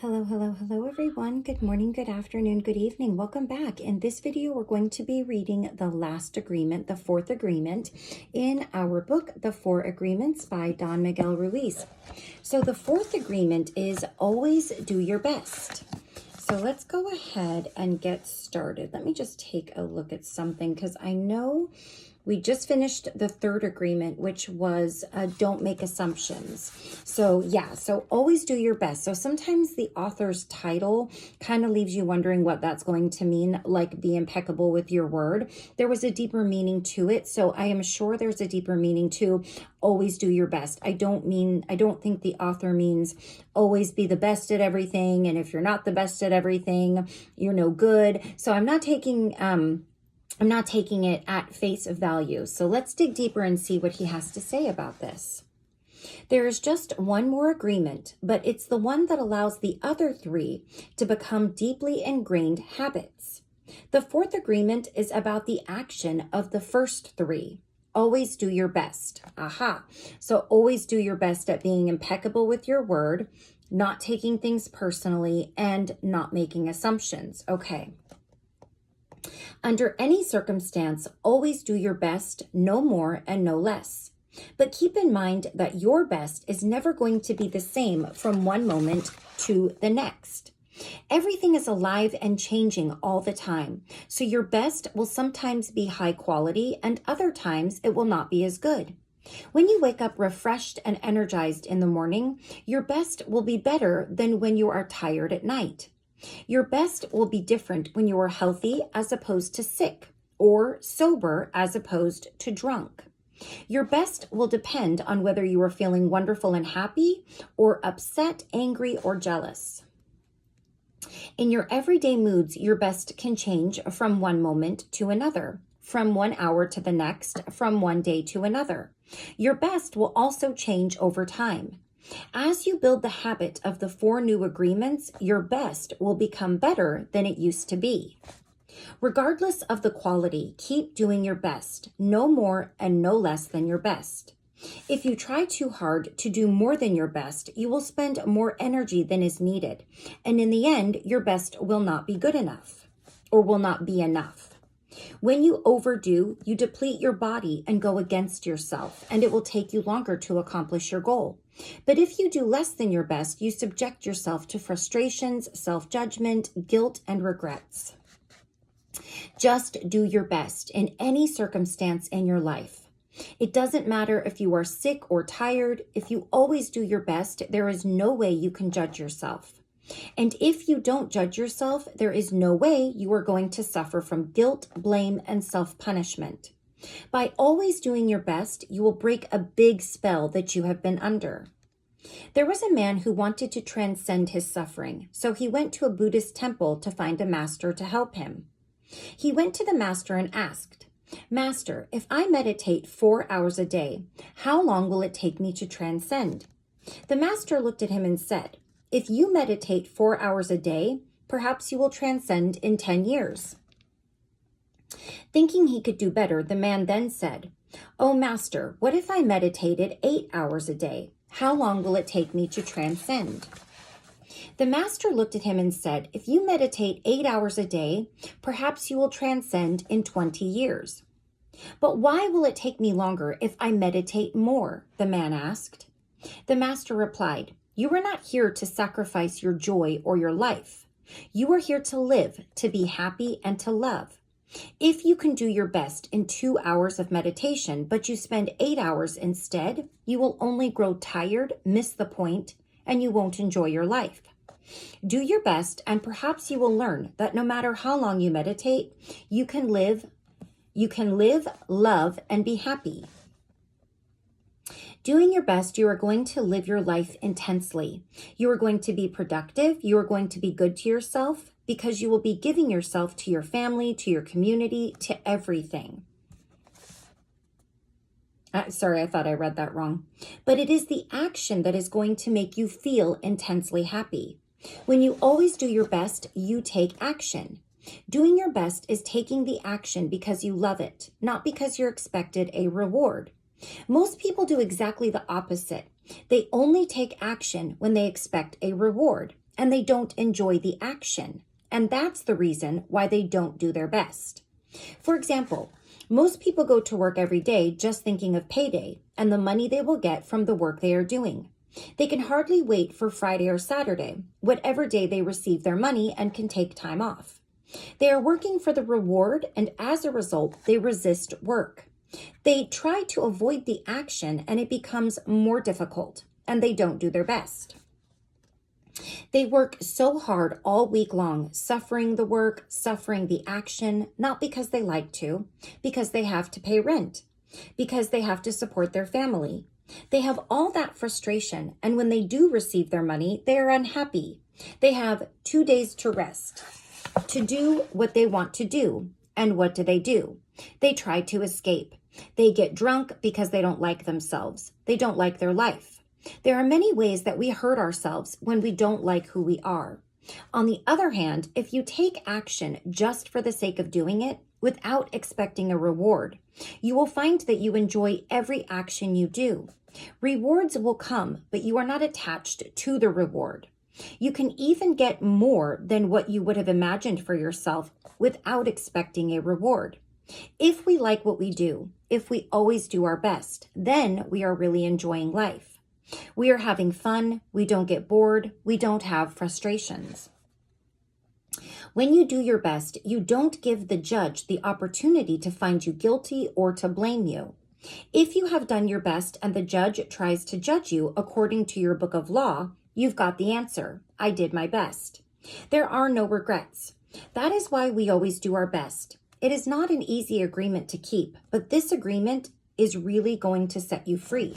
Hello, hello, hello everyone. Good morning, good afternoon, good evening. Welcome back. In this video, we're going to be reading the last agreement, the fourth agreement in our book, The Four Agreements by Don Miguel Ruiz. So the fourth agreement is always do your best. So let's go ahead and get started. Let me just take a look at something because I know we just finished the third agreement, which was don't make assumptions. So yeah, so always do your best. So sometimes the author's title kind of leaves you wondering what that's going to mean, like be impeccable with your word. There was a deeper meaning to it. So I am sure there's a deeper meaning to always do your best. I don't think the author means always be the best at everything. And if you're not the best at everything, you're no good. So I'm not taking it at face value. So let's dig deeper and see what he has to say about this. There is just one more agreement, but it's the one that allows the other three to become deeply ingrained habits. The fourth agreement is about the action of the first three. Always do your best. Aha. So always do your best at being impeccable with your word, not taking things personally, and not making assumptions. Okay. Under any circumstance, always do your best, no more and no less. But keep in mind that your best is never going to be the same from one moment to the next. Everything is alive and changing all the time, so your best will sometimes be high quality and other times it will not be as good. When you wake up refreshed and energized in the morning, your best will be better than when you are tired at night. Your best will be different when you are healthy as opposed to sick, or sober as opposed to drunk. Your best will depend on whether you are feeling wonderful and happy, or upset, angry, or jealous. In your everyday moods, your best can change from one moment to another, from 1 hour to the next, from one day to another. Your best will also change over time. As you build the habit of the four new agreements, your best will become better than it used to be. Regardless of the quality, keep doing your best, no more and no less than your best. If you try too hard to do more than your best, you will spend more energy than is needed, and in the end, your best will not be good enough, or will not be enough. When you overdo, you deplete your body and go against yourself, and it will take you longer to accomplish your goal. But if you do less than your best, you subject yourself to frustrations, self-judgment, guilt, and regrets. Just do your best in any circumstance in your life. It doesn't matter if you are sick or tired. If you always do your best, there is no way you can judge yourself. And if you don't judge yourself, there is no way you are going to suffer from guilt, blame, and self-punishment. By always doing your best, you will break a big spell that you have been under. There was a man who wanted to transcend his suffering, so he went to a Buddhist temple to find a master to help him. He went to the master and asked, "Master, if I meditate 4 hours a day, how long will it take me to transcend?" The master looked at him and said, "If you meditate 4 hours a day, perhaps you will transcend in 10 years. Thinking he could do better, the man then said, "Oh, master, what if I meditated 8 hours a day? How long will it take me to transcend?" The master looked at him and said, "If you meditate 8 hours a day, perhaps you will transcend in 20 years. "But why will it take me longer if I meditate more?" the man asked. The master replied, "You are not here to sacrifice your joy or your life. You are here to live, to be happy, and to love. If you can do your best in 2 hours of meditation, but you spend 8 hours instead, you will only grow tired, miss the point, and you won't enjoy your life. Do your best, and perhaps you will learn that no matter how long you meditate, you can live, love, and be happy. Doing your best, you are going to live your life intensely. You are going to be productive. You are going to be good to yourself because you will be giving yourself to your family, to your community, to everything." Sorry, I thought I read that wrong. But it is the action that is going to make you feel intensely happy. When you always do your best, you take action. Doing your best is taking the action because you love it, not because you're expected a reward. Most people do exactly the opposite. They only take action when they expect a reward. and they don't enjoy the action. And that's the reason why they don't do their best. For example, most people go to work every day just thinking of payday and the money they will get from the work they are doing. They can hardly wait for Friday or Saturday, whatever day they receive their money, and can take time off. They are working for the reward, and as a result, they resist work. They try to avoid the action, and it becomes more difficult, and they don't do their best. They work so hard all week long, suffering the work, suffering the action, not because they like to, because they have to pay rent, because they have to support their family. They have all that frustration, and when they do receive their money, they are unhappy. They have 2 days to rest, to do what they want to do. And what do? They try to escape. They get drunk because they don't like themselves. They don't like their life. There are many ways that we hurt ourselves when we don't like who we are. On the other hand, if you take action just for the sake of doing it, without expecting a reward, you will find that you enjoy every action you do. Rewards will come, but you are not attached to the reward. You can even get more than what you would have imagined for yourself without expecting a reward. If we like what we do, if we always do our best, then we are really enjoying life. We are having fun, we don't get bored, we don't have frustrations. When you do your best, you don't give the judge the opportunity to find you guilty or to blame you. If you have done your best and the judge tries to judge you according to your book of law, you've got the answer. I did my best. There are no regrets. That is why we always do our best. It is not an easy agreement to keep, but this agreement is really going to set you free.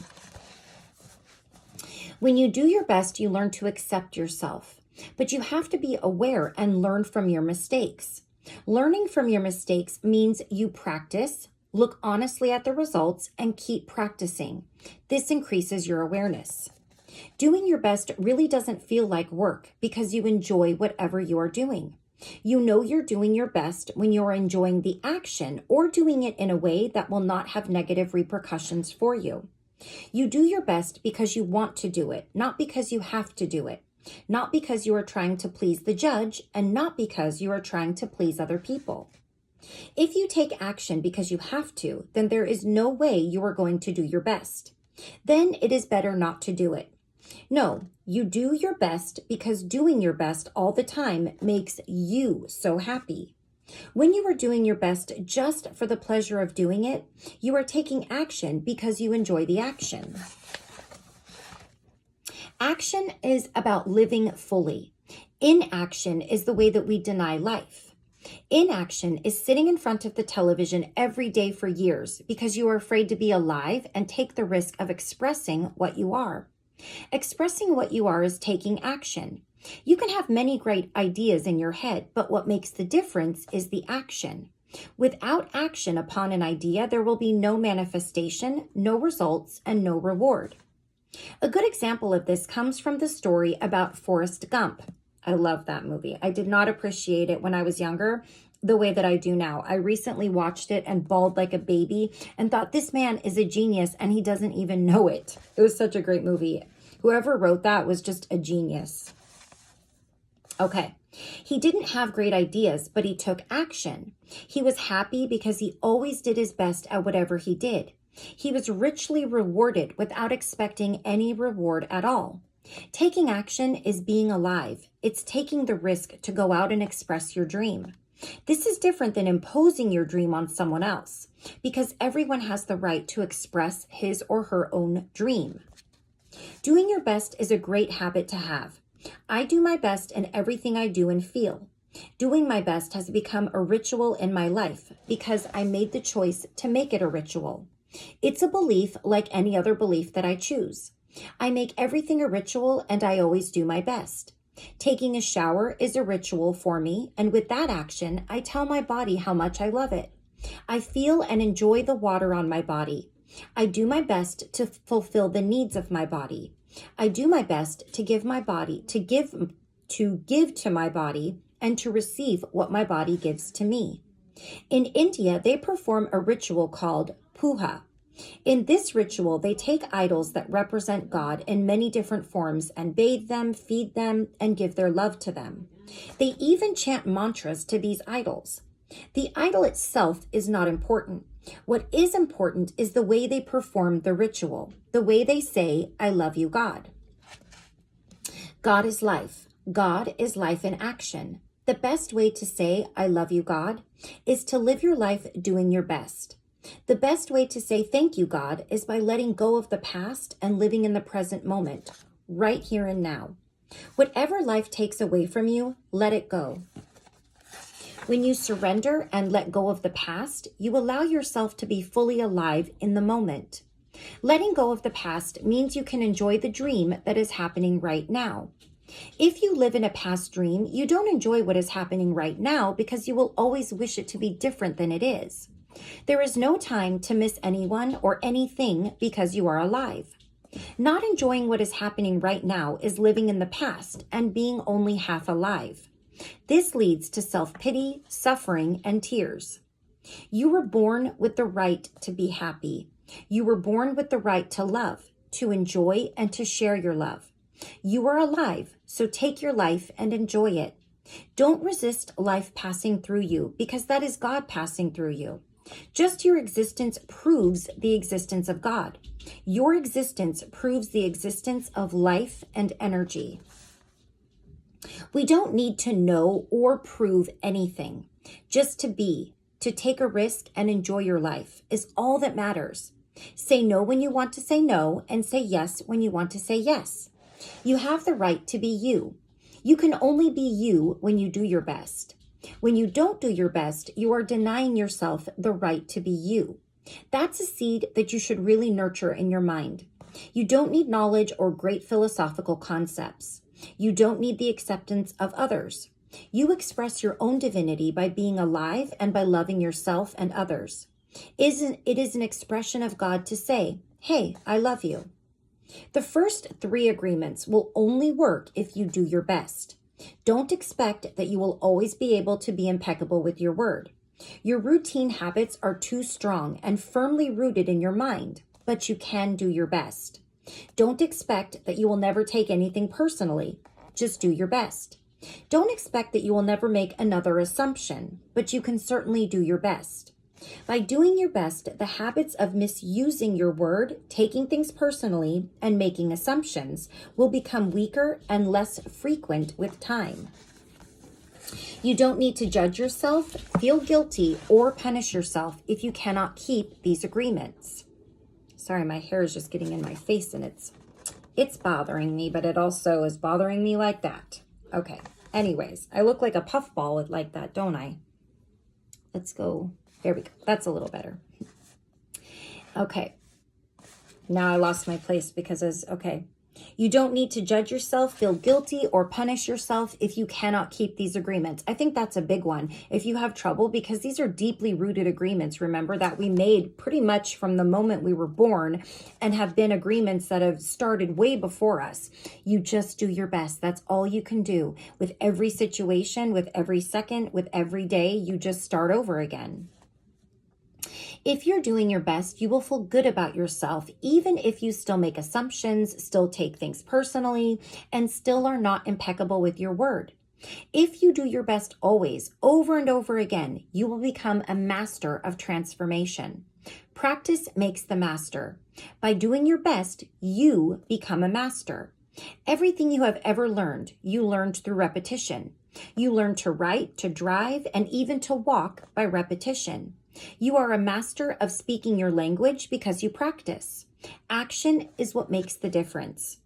When you do your best, you learn to accept yourself, but you have to be aware and learn from your mistakes. Learning from your mistakes means you practice, look honestly at the results, and keep practicing. This increases your awareness. Doing your best really doesn't feel like work because you enjoy whatever you are doing. You know you're doing your best when you're enjoying the action or doing it in a way that will not have negative repercussions for you. You do your best because you want to do it, not because you have to do it, not because you are trying to please the judge, and not because you are trying to please other people. If you take action because you have to, then there is no way you are going to do your best. Then it is better not to do it. No, you do your best because doing your best all the time makes you so happy. When you are doing your best just for the pleasure of doing it, you are taking action because you enjoy the action. Action is about living fully. Inaction is the way that we deny life. Inaction is sitting in front of the television every day for years because you are afraid to be alive and take the risk of expressing what you are. Expressing what you are is taking action. You can have many great ideas in your head, but what makes the difference is the action. Without action upon an idea, there will be no manifestation, no results, and no reward. A good example of this comes from the story about Forrest Gump. I love that movie. I did not appreciate it when I was younger the way that I do now. I recently watched it and bawled like a baby and thought this man is a genius and he doesn't even know it. It was such a great movie. Whoever wrote that was just a genius. Okay, he didn't have great ideas, but he took action. He was happy because he always did his best at whatever he did. He was richly rewarded without expecting any reward at all. Taking action is being alive. It's taking the risk to go out and express your dream. This is different than imposing your dream on someone else, because everyone has the right to express his or her own dream. Doing your best is a great habit to have. I do my best in everything I do and feel. Doing my best has become a ritual in my life because I made the choice to make it a ritual. It's a belief like any other belief that I choose. I make everything a ritual and I always do my best. Taking a shower is a ritual for me, and with that action, I tell my body how much I love it. I feel and enjoy the water on my body. I do my best to fulfill the needs of my body. I do my best to give my body, to give to my body, and to receive what my body gives to me. In India, they perform a ritual called puja. In this ritual, they take idols that represent God in many different forms and bathe them, feed them, and give their love to them. They even chant mantras to these idols. The idol itself is not important. What is important is the way they perform the ritual, the way they say, "I love you, God." God is life. God is life in action. The best way to say, "I love you, God," is to live your life doing your best. The best way to say thank you, God, is by letting go of the past and living in the present moment, right here and now. Whatever life takes away from you, let it go. When you surrender and let go of the past, you allow yourself to be fully alive in the moment. Letting go of the past means you can enjoy the dream that is happening right now. If you live in a past dream, you don't enjoy what is happening right now because you will always wish it to be different than it is. There is no time to miss anyone or anything because you are alive. Not enjoying what is happening right now is living in the past and being only half alive. This leads to self-pity, suffering, and tears. You were born with the right to be happy. You were born with the right to love, to enjoy, and to share your love. You are alive, so take your life and enjoy it. Don't resist life passing through you because that is God passing through you. Just your existence proves the existence of God. Your existence proves the existence of life and energy. We don't need to know or prove anything. Just to be, to take a risk and enjoy your life is all that matters. Say no when you want to say no and say yes when you want to say yes. You have the right to be you. You can only be you when you do your best. When you don't do your best, you are denying yourself the right to be you. That's a seed that you should really nurture in your mind. You don't need knowledge or great philosophical concepts. You don't need the acceptance of others. You express your own divinity by being alive and by loving yourself and others. It is an expression of God to say, "Hey, I love you." The first 3 agreements will only work if you do your best. Don't expect that you will always be able to be impeccable with your word. Your routine habits are too strong and firmly rooted in your mind, but you can do your best. Don't expect that you will never take anything personally. Just do your best. Don't expect that you will never make another assumption, but you can certainly do your best. By doing your best, the habits of misusing your word, taking things personally, and making assumptions will become weaker and less frequent with time. You don't need to judge yourself, feel guilty, or punish yourself if you cannot keep these agreements. Sorry, my hair is just getting in my face and it's bothering me, but it also is bothering me like that. Okay, anyways, I look like a puffball like that, don't I? Let's go. There we go. That's a little better. Okay. Now I lost my place because okay. You don't need to judge yourself, feel guilty, or punish yourself if you cannot keep these agreements. I think that's a big one. If you have trouble, because these are deeply rooted agreements, remember, that we made pretty much from the moment we were born and have been agreements that have started way before us. You just do your best. That's all you can do. With every situation, with every second, with every day, you just start over again. If you're doing your best, you will feel good about yourself, even if you still make assumptions, still take things personally, and still are not impeccable with your word. If you do your best always, over and over again, you will become a master of transformation. Practice makes the master. By doing your best, you become a master. Everything you have ever learned, you learned through repetition. You learned to write, to drive, and even to walk by repetition. You are a master of speaking your language because you practice. Action is what makes the difference.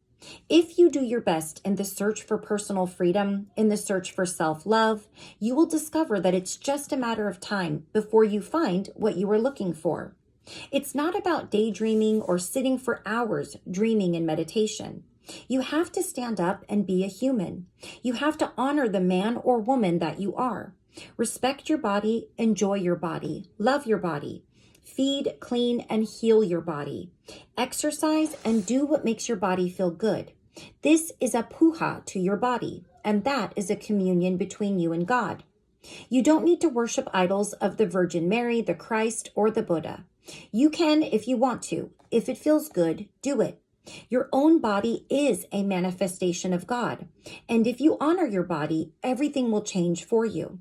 If you do your best in the search for personal freedom, in the search for self-love, you will discover that it's just a matter of time before you find what you are looking for. It's not about daydreaming or sitting for hours dreaming in meditation. You have to stand up and be a human. You have to honor the man or woman that you are. Respect your body, enjoy your body, love your body, feed, clean, and heal your body. Exercise and do what makes your body feel good. This is a puja to your body, and that is a communion between you and God. You don't need to worship idols of the Virgin Mary, the Christ, or the Buddha. You can, if you want to. If it feels good, do it. Your own body is a manifestation of God. And if you honor your body, everything will change for you.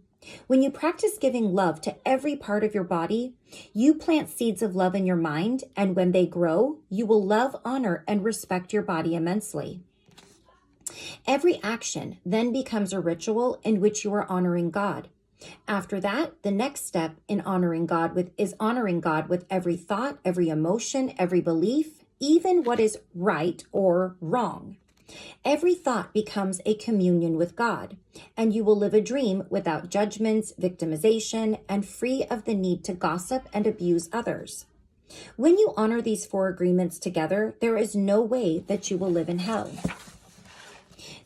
When you practice giving love to every part of your body, you plant seeds of love in your mind, and when they grow, you will love, honor, and respect your body immensely. Every action then becomes a ritual in which you are honoring God. After that, the next step in honoring God is honoring God with every thought, every emotion, every belief, even what is right or wrong. Every thought becomes a communion with God, and you will live a dream without judgments, victimization, and free of the need to gossip and abuse others. When you honor these 4 agreements together, there is no way that you will live in hell.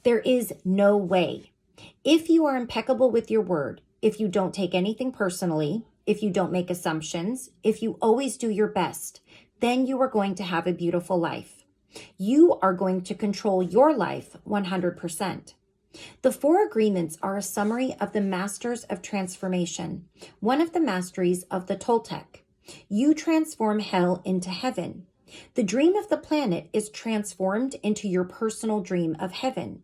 There is no way. If you are impeccable with your word, if you don't take anything personally, if you don't make assumptions, if you always do your best, then you are going to have a beautiful life. You are going to control your life 100%. The 4 agreements are a summary of the masters of transformation, one of the masteries of the Toltec. You transform hell into heaven. The dream of the planet is transformed into your personal dream of heaven.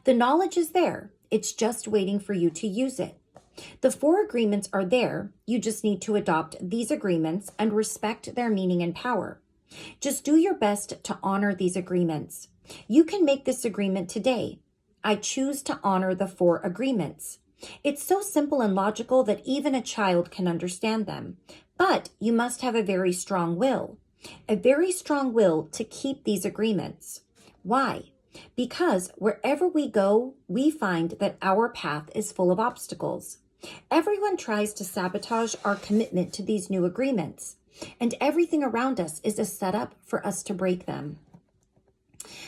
The knowledge is there. It's just waiting for you to use it. The 4 agreements are there. You just need to adopt these agreements and respect their meaning and power. Just do your best to honor these agreements. You can make this agreement today. I choose to honor the 4 agreements. It's so simple and logical that even a child can understand them. But you must have a very strong will. A very strong will to keep these agreements. Why? Because wherever we go, we find that our path is full of obstacles. Everyone tries to sabotage our commitment to these new agreements, and everything around us is a setup for us to break them.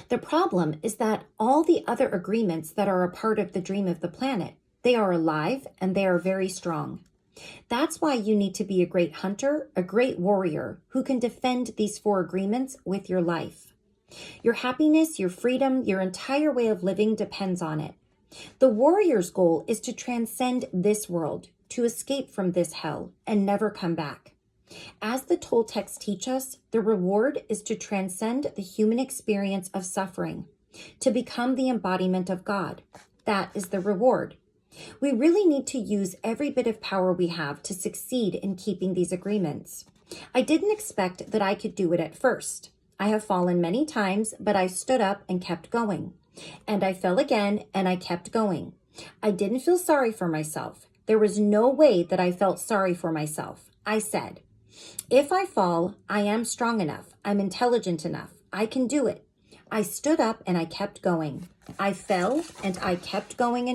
The problem is that all the other agreements that are a part of the dream of the planet, they are alive and they are very strong. That's why you need to be a great hunter, a great warrior who can defend these 4 agreements with your life. Your happiness, your freedom, your entire way of living depends on it. The warrior's goal is to transcend this world, to escape from this hell and never come back. As the Toltecs teach us, the reward is to transcend the human experience of suffering, to become the embodiment of God. That is the reward. We really need to use every bit of power we have to succeed in keeping these agreements. I didn't expect that I could do it at first. I have fallen many times, but I stood up and kept going. And I fell again, and I kept going. I didn't feel sorry for myself. There was no way that I felt sorry for myself. I said, if I fall, I am strong enough. I'm intelligent enough. I can do it. I stood up and I kept going. I fell and I kept going,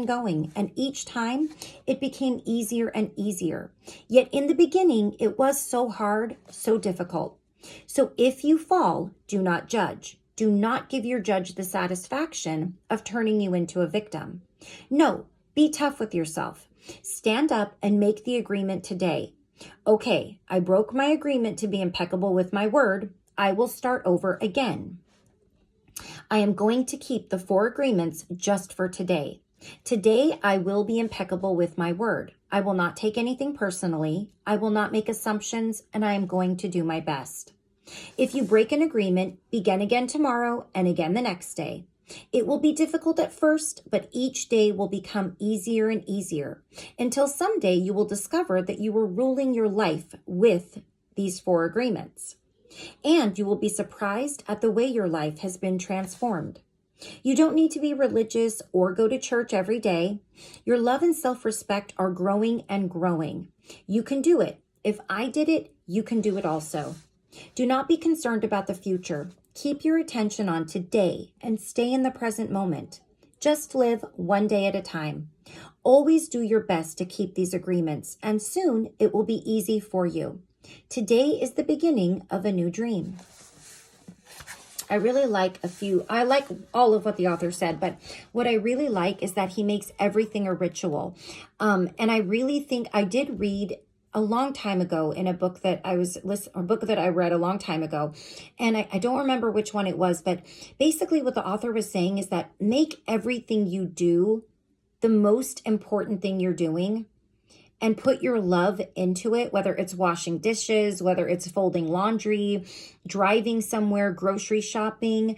and each time it became easier and easier. Yet in the beginning, it was so hard, so difficult. So if you fall, do not judge. Do not give your judge the satisfaction of turning you into a victim. No, be tough with yourself. Stand up and make the agreement today. Okay, I broke my agreement to be impeccable with my word. I will start over again. I am going to keep the 4 agreements just for today. Today, I will be impeccable with my word. I will not take anything personally. I will not make assumptions, and I am going to do my best. If you break an agreement, begin again tomorrow and again the next day. It will be difficult at first, but each day will become easier and easier until someday you will discover that you were ruling your life with these 4 agreements. And you will be surprised at the way your life has been transformed. You don't need to be religious or go to church every day. Your love and self-respect are growing and growing. You can do it. If I did it, you can do it also. Do not be concerned about the future. Keep your attention on today and stay in the present moment. Just live one day at a time. Always do your best to keep these agreements, and soon it will be easy for you. Today is the beginning of a new dream. I like all of what the author said, but what I really like is that he makes everything a ritual. And I really think I did read a long time ago in a book that I read a long time ago. And I don't remember which one it was, but basically what the author was saying is that make everything you do the most important thing you're doing, and put your love into it, whether it's washing dishes, whether it's folding laundry, driving somewhere, grocery shopping.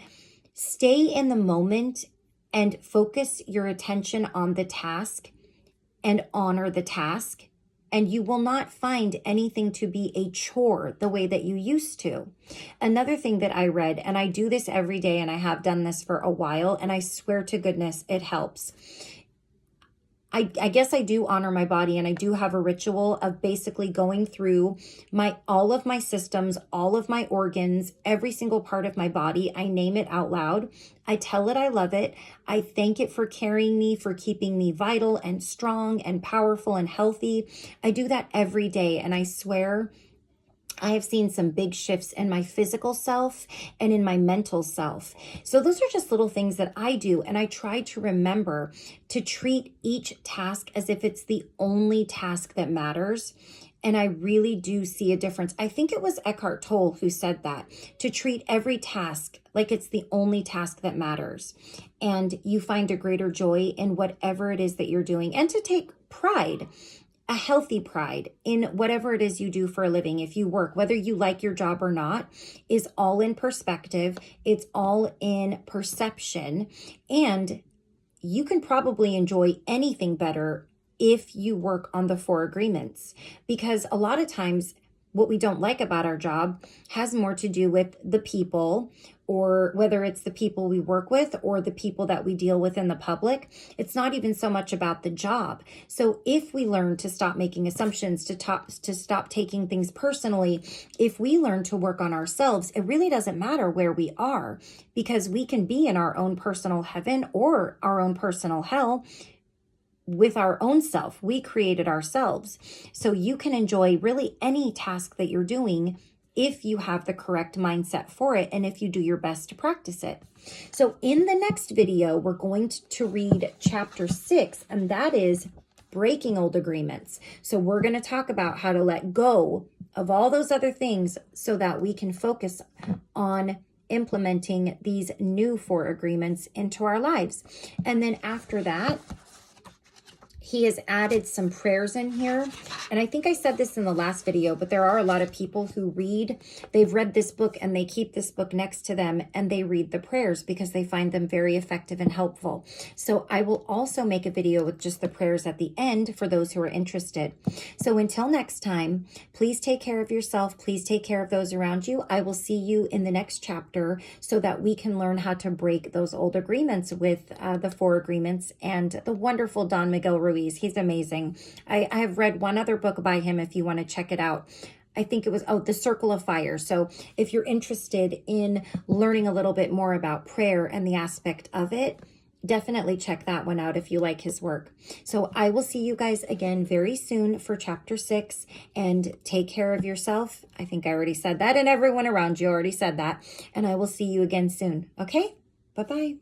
Stay in the moment and focus your attention on the task and honor the task. And you will not find anything to be a chore the way that you used to. Another thing that I read, and I do this every day, and I have done this for a while, and I swear to goodness, it helps. I guess I do honor my body, and I do have a ritual of basically going through all of my systems, all of my organs, every single part of my body. I name it out loud. I tell it I love it. I thank it for carrying me, for keeping me vital and strong and powerful and healthy. I do that every day, and I swear I have seen some big shifts in my physical self and in my mental self. So those are just little things that I do. And I try to remember to treat each task as if it's the only task that matters. And I really do see a difference. I think it was Eckhart Tolle who said that, to treat every task like it's the only task that matters. And you find a greater joy in whatever it is that you're doing, and to take pride, a healthy pride in whatever it is you do for a living. If you work, whether you like your job or not, is all in perspective. It's all in perception. And you can probably enjoy anything better if you work on the 4 agreements, because a lot of times what we don't like about our job has more to do with the people, or whether it's the people we work with or the people that we deal with in the public. It's not even so much about the job. So if we learn to stop making assumptions, to stop taking things personally, if we learn to work on ourselves, it really doesn't matter where we are, because we can be in our own personal heaven or our own personal hell with our own self. We created ourselves. So you can enjoy really any task that you're doing if you have the correct mindset for it, and if you do your best to practice it. So in the next video, we're going to read chapter 6, and that is breaking old agreements. So we're going to talk about how to let go of all those other things so that we can focus on implementing these new 4 agreements into our lives. And then after that, he has added some prayers in here. And I think I said this in the last video, but there are a lot of people who they've read this book and they keep this book next to them and they read the prayers because they find them very effective and helpful. So I will also make a video with just the prayers at the end for those who are interested. So until next time, please take care of yourself. Please take care of those around you. I will see you in the next chapter so that we can learn how to break those old agreements with the 4 agreements and the wonderful Don Miguel Ruiz. He's amazing. I have read one other book by him if you want to check it out. I think it was, The Circle of Fire. So if you're interested in learning a little bit more about prayer and the aspect of it, definitely check that one out if you like his work. So I will see you guys again very soon for chapter 6, and take care of yourself. I think I already said that, and everyone around you already said that. And I will see you again soon. Okay? Bye-bye.